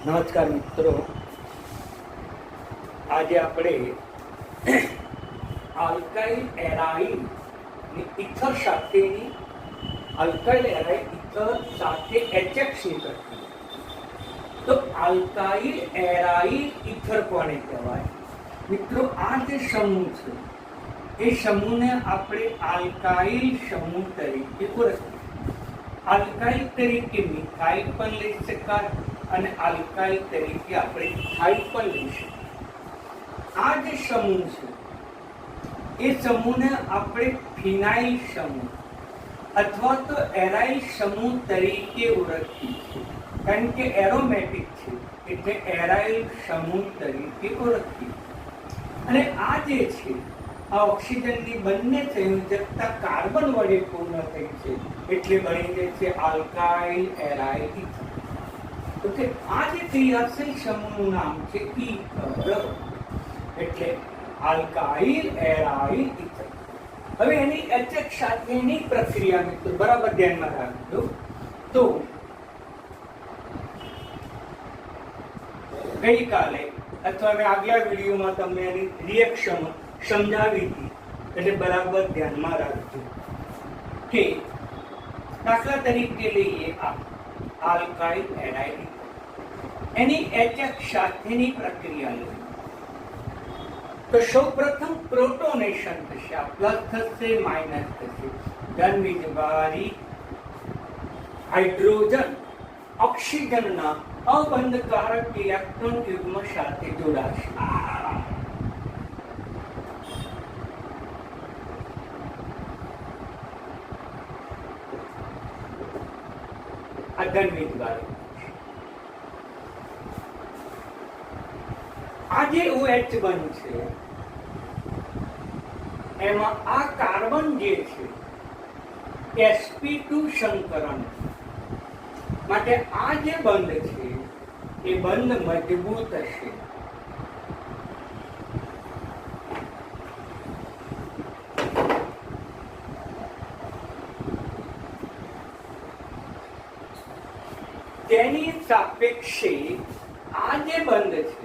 નમસ્કાર મિત્રો, આજે આપણે આલ્કાઇલ એરાઇલ ઇથર સાથેની આલ્કાઇલ એરાઇલ ઇથર સાથે HX ની કરતી. તો આલ્કાઇલ એરાઇલ ઇથર કોને કહેવાય? મિત્રો, આ જે સમૂહ છે એ સમૂહને આપણે આલ્કાઇલ સમૂહ તરીકે ઓળખીએ. આલ્કાઇલ તરીકે મિથાઇલ પણ લઈ શકાય અને આલ્કાઇલ તરીકે આપણે ઇથાઇલ પણ લઈ શકીએ. આ જે સમૂહ છે એ સમૂહને આપણે ફિનાઇલ સમૂહ અથવા તો એરાઇલ સમૂહ તરીકે ઓળખીએ છીએ, કારણ કે એરોમેટિક છે એટલે એરાઇલ સમૂહ તરીકે ઓળખીએ. અને આ જે છે આ ઓક્સિજનની બંને સંયોજકતા કાર્બન વડે પૂર્ણ થઈ છે એટલે બની જાય છે આલ્કાઇલ એરાઇલ ઇથર. ઓકે, આ જે ક્રિયાશીલ સમૂહનું નામ છે ઇથર, એટલે આલ્કાઇલ એરાઇલ ઇથર. હવે એની HX સાથેની પ્રક્રિયા મિત્રો બરાબર ધ્યાનમાં રાખજો. તો ગઈકાલે અથવા મેં આગલા વિડીયોમાં તમને એની રિએક્શન સમજાવી હતી, એટલે બરાબર ધ્યાનમાં રાખજો કે દાખલા તરીકે લઈએ આ આલ્કાઇલ એરાઇલ એની HX સાથેની પ્રક્રિયા લઈએ તો સૌપ્રથમ પ્રોટોનેશન થશે. આ પ્લસ થશે, માઇનસ થશે. ધન વીજભારી હાઇડ્રોજન ઓક્સિજનના અબંધકારક ઇલેક્ટ્રોન યુગ્મ સાથે જોડાશે. આ ધન વીજભારી. આ જે OH બનશે એમાં આ કાર્બન જે છે sp2 સંકરણ માટે આ જે બંધ છે એ બંધ મજબૂત હશે. તેની સાપેક્ષે આ જે બંધ છે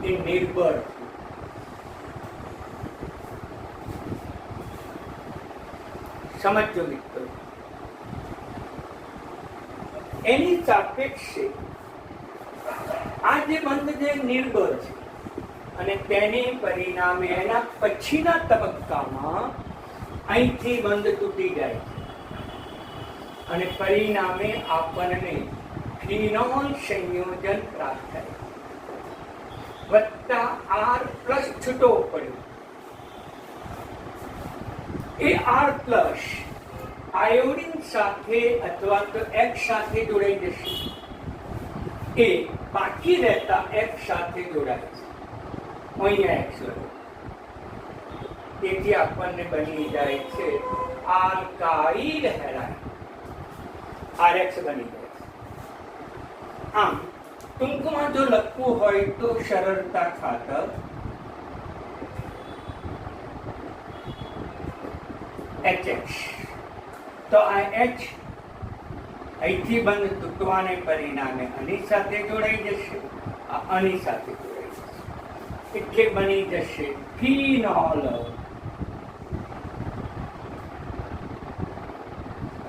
એ નિર્બળ છે. સમજો મિત્રો, એની સાપેક્ષે આ જે બંધ જે નિર્બળ છે અને તેને પરિણામે એના પછીના તબક્કામાં અહીંથી બંધ તૂટી જાય છે અને પરિણામે આપણને ફિનોલ સંયોજન પ્રાપ્ત થાય વત્તા R પ્લસ છૂટો પડ્યો. એ R પ્લસ આયોડિન સાથે અથવા તો X સાથે જોડાઈ જશે. એ બાકી રહેતા X સાથે જોડાય છે. અહીંયા X લખો. તેથી આપણને બની જાય છે આલ્કાઇલ હેલાઇડ. RX બની જાય છે. આમ ટૂંકમાં જો લખવું હોય તો સરળતા ખાતર HX. તો આ H અહીંથી બંધ તૂટવાને પરિણામે આની સાથે જોડાઈ જશે, આની સાથે જોડાઈ જશે એટલે બની જશે ફિનોલ.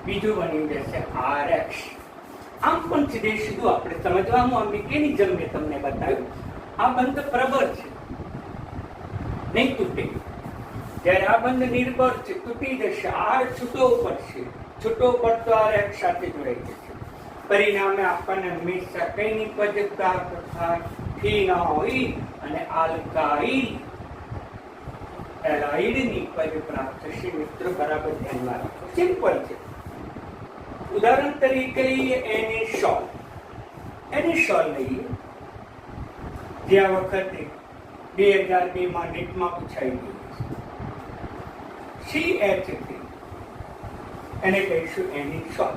બીજું બની જશે RX. આમ પણ સીધે સીધું આપણે સમજવાનું આ મિકેનિઝમ મેં તમને બતાવ્યું. આ બંધ પ્રબળ છે, નહીં તૂટે. જ્યારે આ બંધ નિર્બળ છે, તૂટી જશે. R છૂટો પડશે, છૂટો પડતો RX સાથે જોડાઈ જશે. પરિણામે આપણને હંમેશા કઈ નિપજતા થાય? ફિનોઇલ અને આલ્કાઇલ એરાઇડ નિપજ પ્રાપ્ત થશે. મિત્રો બરાબર ધ્યાનમાં રાખો. સિમ્પલ છે. ઉદાહરણ તરીકે લઈએ એનિસોલ. એનિસોલ લઈએ, જે આ વખતે 2002 માં નીટમાં પૂછાઈ ગયું છે. CH3 એને કહીશું એનિસોલ.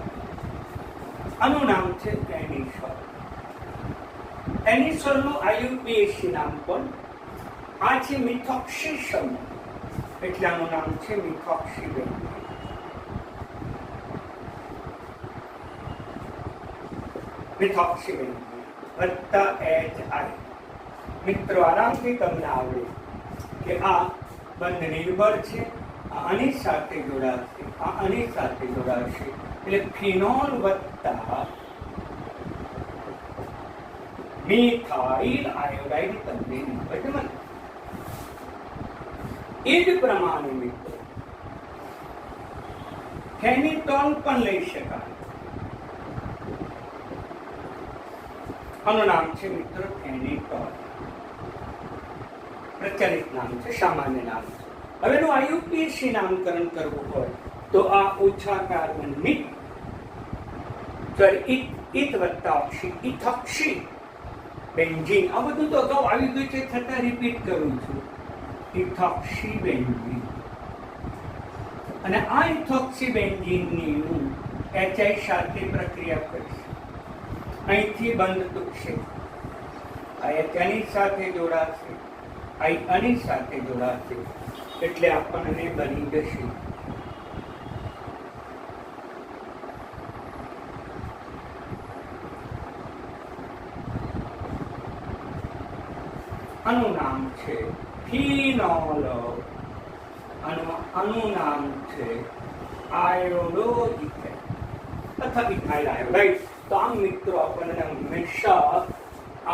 આનું નામ છે એનિસોલ. એનિસોલનું IUPAC નામ પણ આ છે મિથોક્સી સમૂહ, એટલે આનું નામ છે મિથોક્સી બેન્ઝીન. methoxybenzene. વત્તા એચ આઈ. મિત્રો આરામથી તમને આવડે કે આ બંધ નિર્બળ છે, આ આની સાથે જોડાશે, આ આની સાથે જોડાશે, એટલે ફિનોલ વત્તા મિથાઇલ આયોડાઇડ તમને નિપજ મળે. એ જ પ્રમાણે મિત્રો ફેનિટોલ પણ લઈ શકાય. આનું નામ છે મિત્રો ફેનિટોલ. પ્રચલિત નામ છે, સામાન્ય નામ છે. હવે એનું આયુપીએસી નામકરણ કરવું હોય તો આ ઓછા કાર્બન ઇથ વત્તા ઓક્સી ઇથોક્સી બેન્ઝીન. આ બધું તો અગાઉ આવી ગયું છે, છતાં રિપીટ કરું છું. Ethoxy benzene. અને આ ઇથોક્સી બેન્ઝીનની HI સાથે પ્રક્રિયા કરશે. અહીંથી બંધ તૂટશે, આ આની સાથે જોડાશે, આ આની સાથે જોડાશે, એટલે આપણને બની જશે આનું નામ છે ફિનોલ. આનું નામ છે આયોડો ઇથેન અથવા ઇથાઇલ આયોડાઇડ. તો આમ મિત્રો આપણને હંમેશા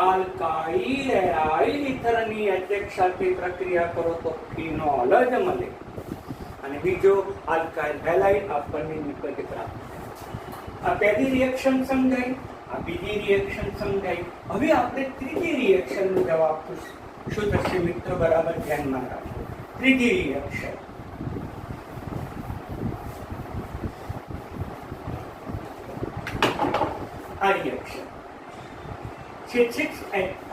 આલ્કાઇલ એરાઇલ ઇથરની HX સાથે પ્રક્રિયા કરો તો ફિનોલ જ મળે, અને બીજો આલ્કાઇલ હેલાઇડ આપણને નિપજ પ્રાપ્ત. આ પહેલી રિએક્શન સમજાય, આ બીજી રિએક્શન સમજાય. હવે આપણે ત્રીજી રિએક્શનનો જવાબ શું થશે મિત્રો, બરાબર ધ્યાનમાં રાખો. ત્રીજી રિએક્શન આ રિએક્શન C6H5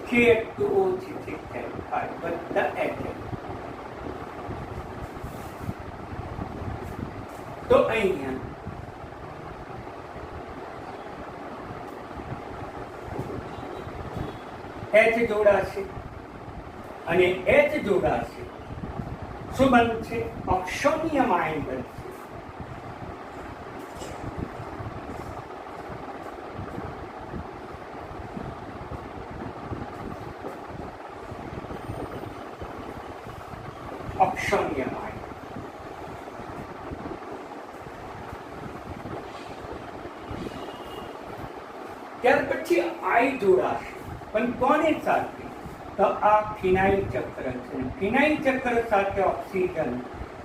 KF2O C6H5 વત્તા HF. તો અહીંયા H જોડાશે અને H જોડાશે, શું બનશે? ઓક્સોનિયમ આયન બનશે. ઓક્સોનિયમ આયન. ત્યાર પછી આઈ જોડાશે, પણ કોની સાથે? તો આ ફિનાઇલ ચક્ર છે. ફિનાઇલ ચક્ર સાથે ઓક્સિજન,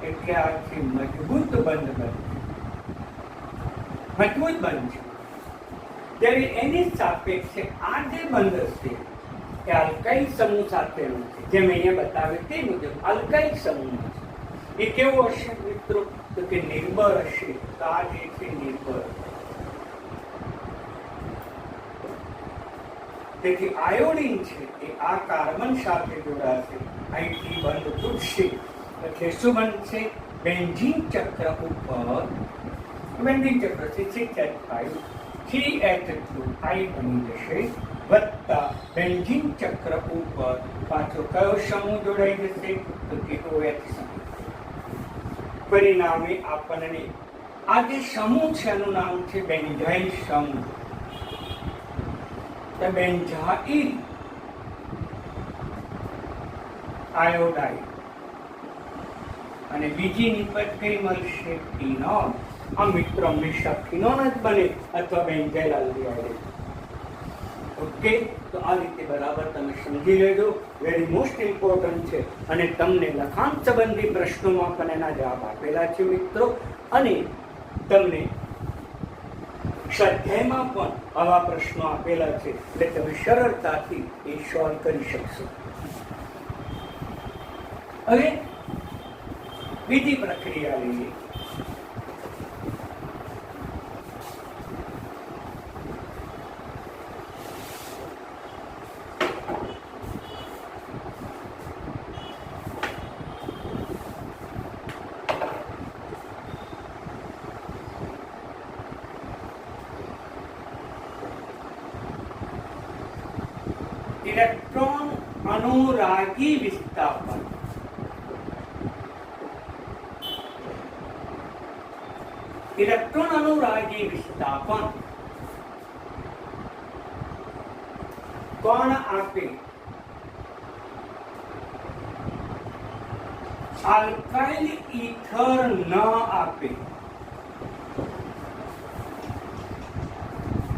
એટલે આ છે મજબૂત બંધ બનશે, મજબૂત બનશે. જ્યારે એની સાપેક્ષે આ જે બંધ છે એ આલ્કાઇલ સમૂહ સાથેનું છે. જેમ અહીંયા બતાવે તે મુજબ આલ્કાઇલ સમૂહ છે. એ કેવો હશે મિત્રો? તો કે નિર્બળ હશે. તો આ જે છે નિર્બળ. તેથી આયોડિન છે એ આ કાર્બન સાથે જોડાશે, અહીંથી બંધ તૂટશે, એટલે શું બનશે? બેન્ઝીન ચક્ર ઉપર, બેન્ઝીન ચક્ર છે 6H5 3H2I બની જશે, વત્તા બેન્ઝીન ચક્ર ઉપર પાછો કયો સમૂહ જોડાઈ જશે? તો કે OH સમૂહ. પરિણામે આપણને આ જે સમૂહ છે એનું નામ છે બેન્ઝાઇલ સમૂહ. Benzyl iodide. અને બીજી નિપજ કઈ મળશે? ફિનોલ. આ મિત્રો હંમેશા ફિનોલ જ બને અથવા બેન્ઝાઇલ આલ્ડિહાઇડ. ઓકે, તો આ રીતે બરાબર તમે સમજી લેજો. વેરી મોસ્ટ ઇમ્પોર્ટન્ટ છે. અને તમને લખાણ સંબંધી પ્રશ્નોમાં પણ એના જવાબ આપેલા છે મિત્રો. અને તમને સ્વાધ્યાયમાં પણ આવા પ્રશ્નો આપેલા છે, એટલે તમે સરળતાથી એ સોલ્વ કરી શકશો. હવે બીજી પ્રક્રિયા લઈએ. ઇલેક્ટ્રોન અનુરાગી વિસ્થાપન. ઇલેક્ટ્રોન અનુરાગી વિસ્થાપન પણ આપે, આલ્કાઇલ ઇથર ન આપે,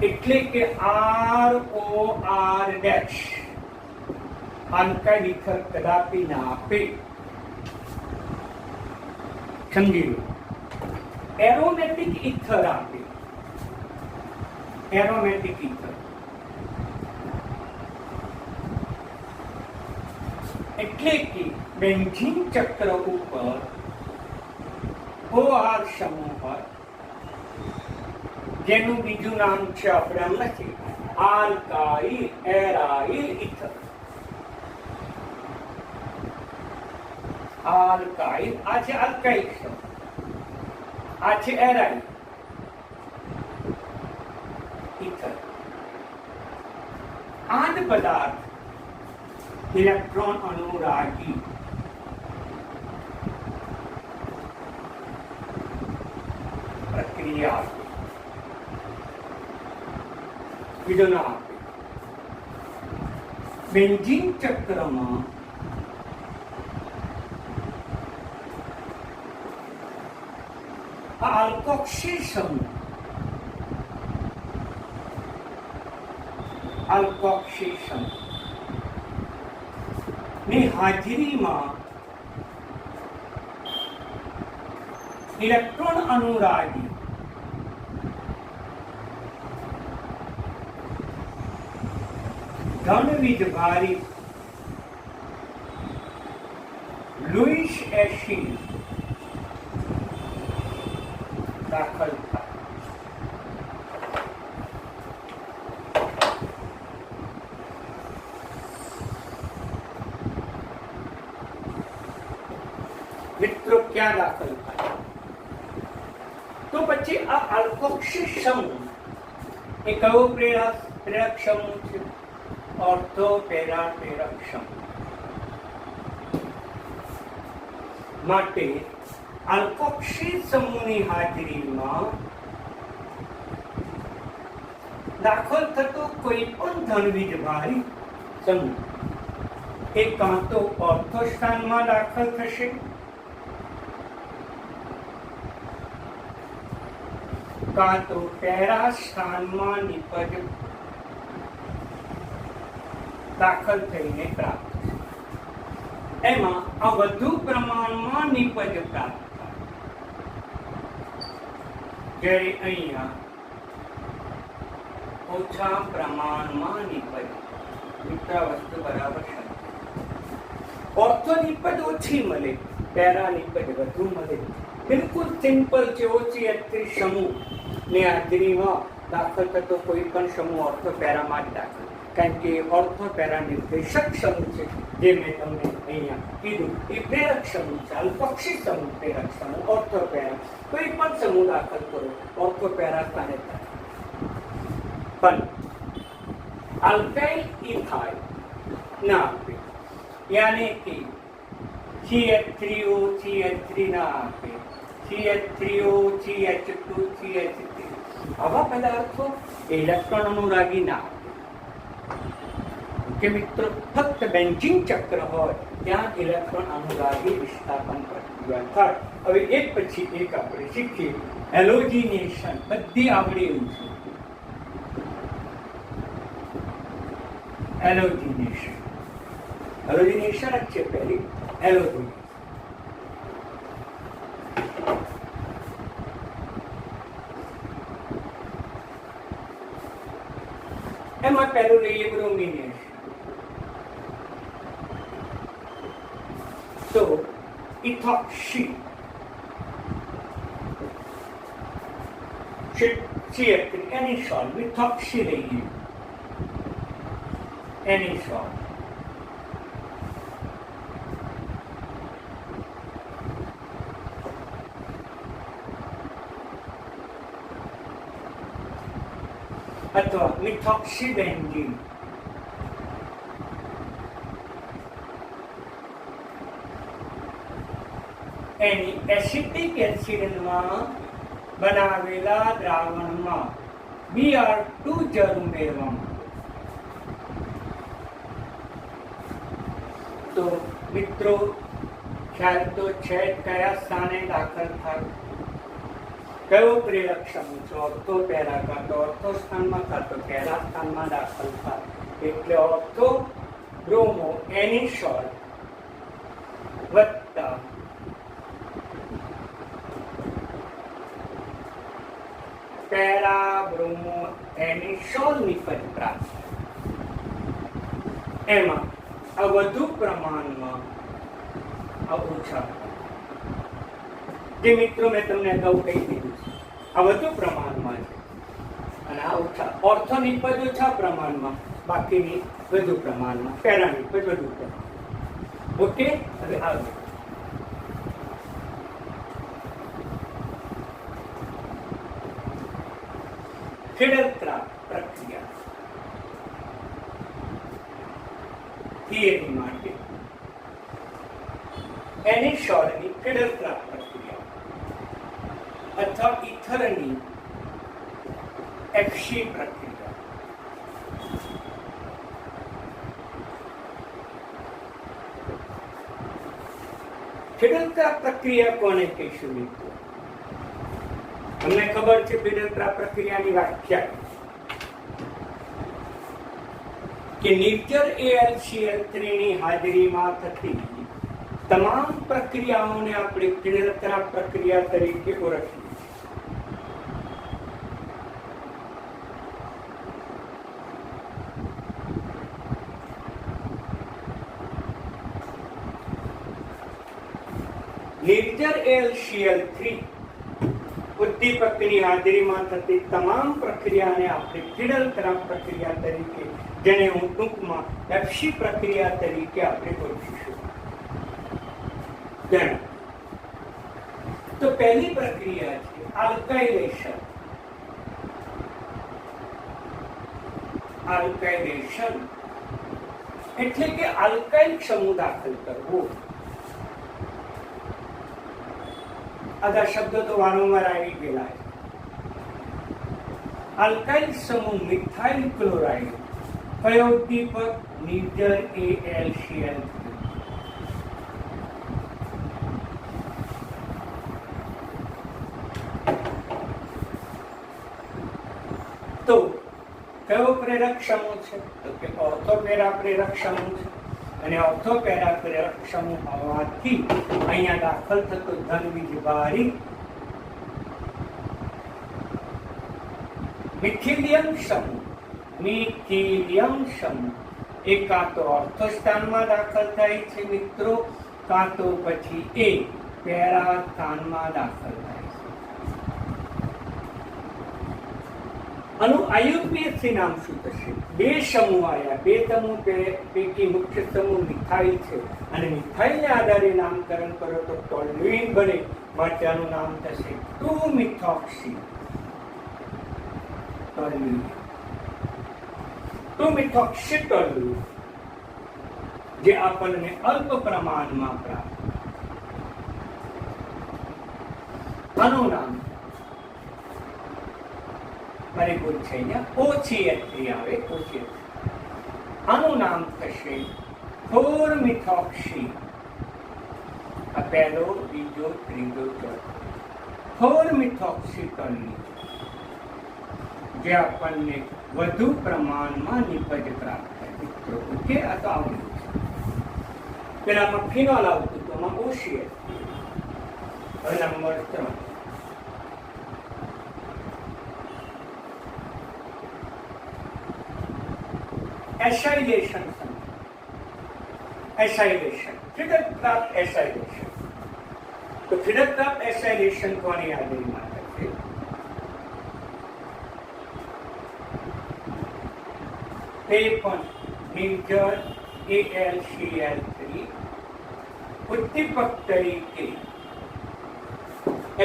એટલે કે ROR ડેશ આલ્કાઇલ ઇથર કદાપી ના આપે. સમજી લો. એરોમેટિક ઇથર આપે, એરોમેટિક ઇથર એટલે કે બેન્ઝીન ચક્ર ઉપર OR સમૂહ હોય, જેનું બીજું નામ છે આપણે એમ નથી, આલ્કાઇલ એરાઇલ ઇથર. આલ્કાઇલ, આ છે આલ્કાઇલ સમૂહ, આ છે એરાઇલ ઇથર. આ જ પદાર્થ ઇલેક્ટ્રોન અનુરાગી પ્રક્રિયા આપે, બીજો ના આપે. બેન્ઝીન ચક્રમાં આ આલ્કોક્સી સમૂહ, આલ્કોક્સી સમૂહ ની હાજરીમાં ઇલેક્ટ્રોન અનુરાગી ધનવીજભારી લુઈસ એસિડ દાખલ થાય. મિત્રો ક્યાં દાખલ થાય? તો પછી આ આલ્કોક્સી સમૂહ એ કયો પ્રેરક સમૂહ છે? ઓર્થો પેરા પ્રેરક સમૂહ. માટે આલ્કોક્સી સમૂહની હાજરીમાં દાખલ થતો કોઈ પણ ધનવીજભારી સમૂહ એ કાં તો ઓર્થો સ્થાનમાં દાખલ થશે, કાં તો પેરા સ્થાનમાં નિપજ દાખલ થઈને પ્રાપ્ત થશે. એમાં આ વધુ પ્રમાણમાં નિપજ પ્રાપ્ત થાય, જ્યારે અહીંયા ઓછા પ્રમાણમાં નિપજ. મિત્ર વસ્તુ બરાબર છે. ઓર્થો નિપજ ઓછી મળે, પેરા નિપજ વધુ મળે. બિલકુલ સિમ્પલ છે. OCH3 સમૂહ ની હાજરીમાં દાખલ થતો કોઈ પણ સમૂહ ઓર્થો પેરામાં જ દાખલ, કારણ કે ઓર્થો પેરા નિર્દેશક સમૂહ છે, જે મેં તમને અહીંયા કીધું એ પ્રેરક સમૂહ છે. આલ્કોક્સી સમૂહ પ્રેરક સમૂહ, ઓર્થો પેરા કોઈ પણ સમૂહ દાખલ કરો ઓર્થો પેરા સ્થાને થાય. પણ આલ્કાઇલ ઇથાઇલ ના આપે, યાને કે CH3O CH3 ના આપે, CH3O CH2 CH3 આવા પદાર્થો ઇલેક્ટ્રોન અનુરાગી ના આપે. કે મિત્રો ફક્ત બેન્ઝીન ચક્ર હોય ત્યાં ઇલેક્ટ્રોન અનુરાગી વિસ્થાપન પ્રક્રિયા થાય. હવે એક પછી એક આપણે શીખીએ. હેલોજિનેશન બધી આવડે એવું છે. હેલોજિનેશન, હેલોજિનેશન જ છે પહેલી. હેલોજિનેશન એમાં પહેલું લઈએ બ્રોમિનેશન. તો ઇથોક્સી એની સોલ મિથોક્સી લઈએ, એની સોલ અથવા મિથોક્સી બેન્ઝીન. એની એસિટિક એસિડમાં બનાવેલા દ્રાવણમાં Br2 જળ ઉમેરવામાં તો મિત્રો ખ્યાલ તો છે કયા સ્થાને દાખલ થાય, કયો પ્રેરક સમૂહ છે, ઓર્થો પેરા કાં તો ઓર્થો સ્થાનમાં કાં તો પેરા સ્થાનમાં દાખલ થાય. એટલે ઓર્થો બ્રોમો એનિસોલ વત્તા પેરા બ્રોમો એનિસોલ નિપજ પ્રાપ્ત. એમાં આ વધુ પ્રમાણમાં આ ઓછા, જે મિત્રો મેં તમને અગાઉ કહી દીધું છે, આ વધુ પ્રમાણમાં છે અને આ ઓછા. ઓર્થો નિપજ ઓછા પ્રમાણમાં, બાકીની વધુ પ્રમાણમાં, પેરા નિપજ વધુ પ્રમાણમાં. ઓકે, હવે આગળ ફિડલક્રાફ્ટ પ્રક્રિયા થિયરી માટે એનિસોલની ફિડલક્રાફ્ટ પ્રક્રિયા અથવા ઇથરની એફસી પ્રક્રિયા. ફિડલક્રાફ્ટ પ્રક્રિયા કોને કહીશું મિત્રો? તમને ખબર છે ફિડલક્રાફ્ટ પ્રક્રિયાની વ્યાખ્યા કે નિર્જર AlCl3 ની હાજરીમાં થતી તમામ પ્રક્રિયાઓને આપણે ફિડલક્રાફ્ટ પ્રક્રિયા તરીકે ઓળખીએ. નિર્જર AlCl3 ઉદ્દીપકની હાજરીમાં થતી તમામ પ્રક્રિયાને આપણે ફિડલક્રાફ્ટ પ્રક્રિયા તરીકે, જેને હું ટૂંકમાં એફસી પ્રક્રિયા તરીકે આપણે ઓળખીશું. તો પહેલી પ્રક્રિયા છે આલ્કાઇલેશન. આલ્કાઇલેશન એટલે કે આલ્કાઇલ સમૂહ દાખલ કરવો. આદા શબ્દ તો વારંવાર આવી ગયેલા છે. આલ્કાઇલ સમૂહ મિથાઇલ ક્લોરાઇડ, કયો ઉદ્દીપક? નિર્જર AlCl3. તો કયો પ્રેરક સમૂહ છે? તો કે ઓર્થોપેરા પ્રેરક સમૂહ છે. અને ઓર્થોપેરા પ્રેરક સમૂહ હોવાથી અહીંયા દાખલ થતો ધન વીજભારી મિથિલિયમ સમૂહ, મિથિલિયમ સમૂહ એ કાં તો ઓર્થો સ્થાનમાં દાખલ થાય છે મિત્રો, કાં તો પછી એ પેરા સ્થાનમાં દાખલ થાય છે. આનું IUPAC નામ શું થશે? બે સમૂહ આવ્યા, બે સમૂહ પૈકી મુખ્ય સમૂહ મિથાઇલ છે અને મિથાઇલને આધારે નામકરણ કરો તો ટોલ્યુઇન બને, માટે આનું નામ થશે 2-મિથોક્સી ટોલ્યુઇન. 2-મિથોક્સી ટોલ્યુઇન જે આપણને અલ્પ પ્રમાણમાં પ્રાપ્ત. આનું નામ મારી ભૂલ છે, અહીંયા ઓછી H3 આવે, ઓછી. આનું નામ થશે 4-મિથોક્સી. આ પહેલો, બીજો, ત્રીજો, ચોથો 4-મિથોક્સી ટોલ્યુઇન જે આપણને વધુ પ્રમાણમાં નિપજ પ્રાપ્ત થાય મિત્રો. ઓકે, આ તો આવડ્યું છે. પેલામાં ફિનોલ આવતું તો આમાં ઓછી H3. હવે નંબર 3 એસાઇલેશન. એસાઇલેશન, ફિડલક્રાફ્ટ એસાઇલેશન. તો ફિડલક્રાફ્ટ એસાઇલેશન કોની હાજરીમાં થશે? તે પણ નિર્જર AlCl3 ઉદ્દીપક તરીકે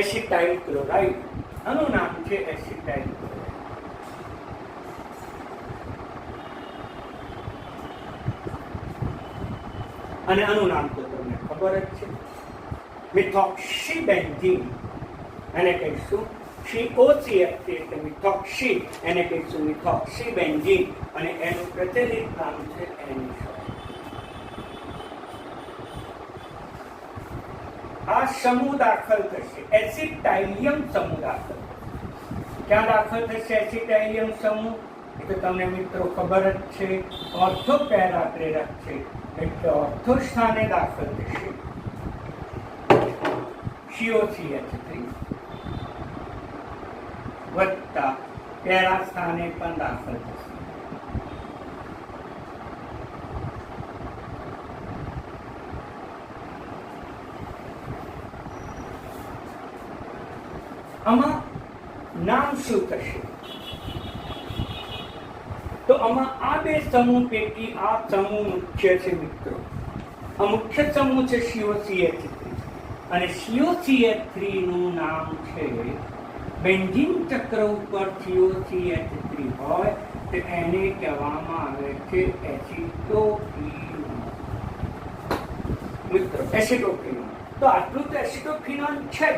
એસિટાઇલ ક્લોરાઇડ. આનું નામ છે એસિટાઇલ ક્લોરાઇડ. અને આનું નામ તો તમને ખબર જ છે, મિથોક્સી બેન્ઝીન. એને કહીશું COCF એટલે મિથોક્સી, એને કહીશું મિથોક્સી બેન્ઝીન અને એનું પ્રચલિત નામ છે એનિસોલ. આ સમૂહ દાખલ થશે, એસિટાઇલિયમ સમૂહ દાખલ થશે. ક્યાં દાખલ થશે એસિટાઇલિયમ સમૂહ? એ તો તમને મિત્રો ખબર જ છે, ઓર્થો પેરા પ્રેરક છે એટલે ઓર્થો સ્થાને દાખલ થશે. COCH3 વત્તા પેરા સ્થાને પણ દાખલ થશે. આમાં નામ શું થશે? તો આમાં આ બે સમૂહ પૈકી આ સમૂહ મુખ્ય છે મિત્રો. આ મુખ્ય સમૂહ છે COCH3 અને COCH3 નું નામ છે, બેન્ઝીન ચક્ર ઉપર COCH3 હોય તો એને કહેવામાં આવે છે એસિટોફિનોન. મિત્રો એસિટોફિનોન, તો આટલું તો એસિટોફિનોન છે.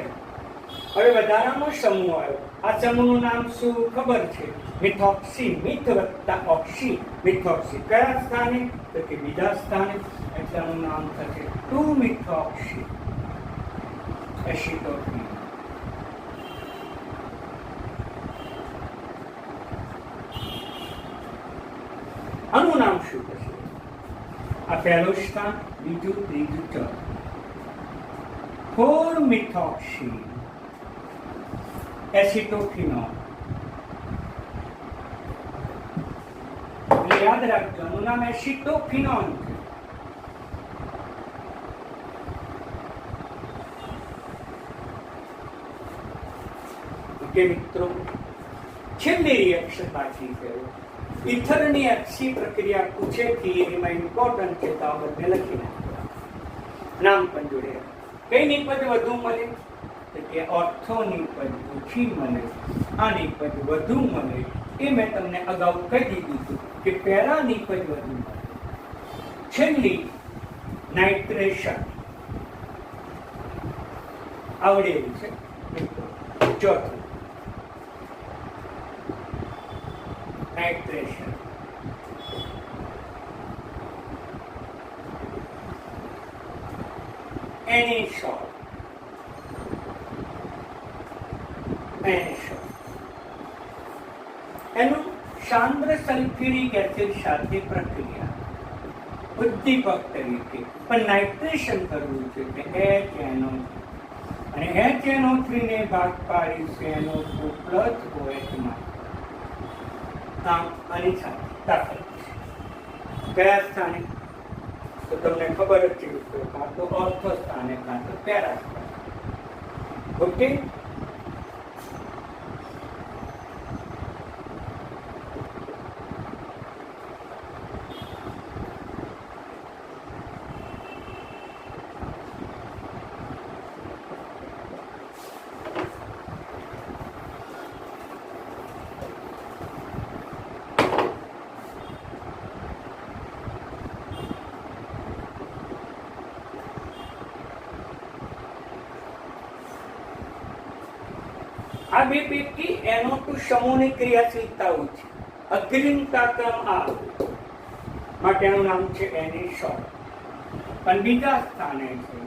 હવે વધારાનો સમૂહ આવ્યો. આ સમૂહનું નામ શું ખબર છે? મિથોક્સી. મિથ વત્તા ઓક્સી, મિથોક્સી. કયા સ્થાને? તો કે બીજા સ્થાને. એટલે આનું નામ થશે 2-મિથોક્સી એસિટોફિનોન. આનું નામ શું થશે? આ પહેલું સ્થાન, બીજું, ત્રીજું, ચોથું. 4-મિથોક્સી એસિટોફિનોન. એટલે યાદ રાખજો, આનું નામ એસિટોફિનોન છે. ઓકે મિત્રો, છેલ્લી રિએક્શન બાકી છે. ઇથરની અક્ષી પ્રક્રિયા પૂછે થિયરીમાં ઇમ્પોર્ટન્ટ છે, તો આ બધે લખી નાખો. નામ પણ જોડે. કઈ નિપજ વધુ મળે? કે ઓર્થો નિપજ ઓછી મળે, આ નિપજ વધુ મળે. એ મેં તમને અગાઉ કહી દીધું હતું કે પેરા નિપજ વધુ મળે. છેલ્લી નાઇટ્રેશન આવડેલું છે. ચોથું નાઇટ્રેશન. એની શોર્ટ એનું સાંદ્ર સલ્ફ્યુરિક એસિડ સાથે પ્રક્રિયા ઉદ્દીપક તરીકે પણ નાઇટ્રેશન કરવું છે કે HNO અને HNO3 ને ભાગ પાડી NO2 પ્લસ OH માં આની સાથે દાખલ થશે. કયા સ્થાને? તો તમને ખબર જ છે, કાં તો ઓર્થો સ્થાને, કાં તો પેરા સ્થાને. ઓકે. આ બે પૈકી NO2 સમૂહની ક્રિયાશીલતાઓ છે. અગ્રિમતા ક્રમ આ માટેનું નામ છે એની શોર્ટ. પણ બીજા સ્થાને છે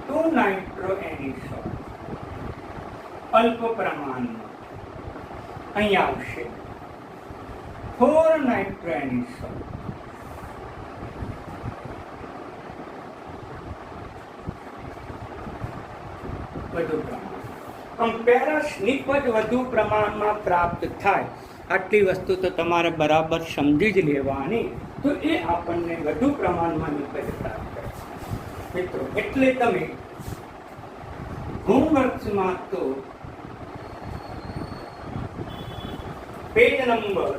2-નાઇટ્રો એની શોર્ટ. અલ્પ પ્રમાણમાં અહીંયા આવશે 4-નાઇટ્રો એની શોર્ટ. વધુ પ્રમાણ પેરાસ નિપજ વધુ પ્રમાણમાં પ્રાપ્ત થાય. આટલી વસ્તુ તો તમારે બરાબર સમજી જ લેવાની, તો એ આપણને વધુ પ્રમાણમાં નિપજ પ્રાપ્ત કરે. મિત્રો એટલે તમે હોમવર્ક્સમાં તો પેજ નંબર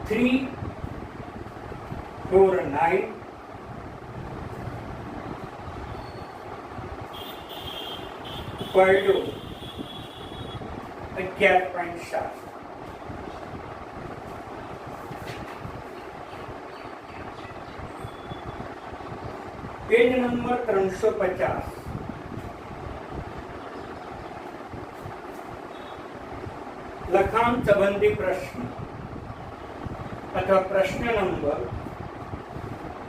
349 પડો 11.7 પેજ નંબર 350 લખાણ સંબંધી પ્રશ્ન અથવા પ્રશ્ન નંબર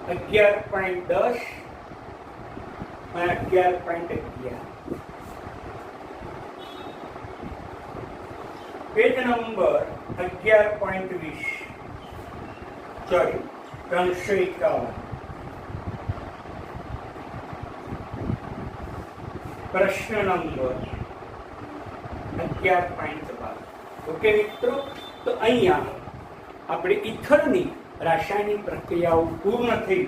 11.10 અને 11.11. Page number 11.20, sorry 351. પ્રશ્ન નંબર 11.12. ઓકે મિત્રો, તો અહીંયા આપણે ઇથરની રાસાયણિક પ્રક્રિયાઓ પૂર્ણ થઈ,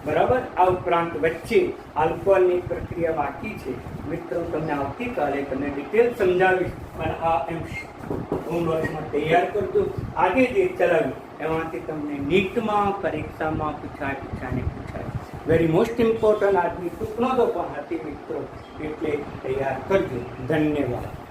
બરાબર. આ ઉપરાંત વચ્ચે આલ્કોહોલની પ્રક્રિયા બાકી છે. મિત્રો, તમને આવતીકાલે તમને ડિટેલ સમજાવીશ, અને આ હોમવર્કમાં તૈયાર કરજો. આગે જે ચલાવ્યું એમાંથી તમને નીટમાં પરીક્ષામાં પૂછાય. વેરી મોસ્ટ ઇમ્પોર્ટન્ટ આજની ટૂંકનો તો પણ હતી મિત્રો, એટલે તૈયાર કરજો. ધન્યવાદ.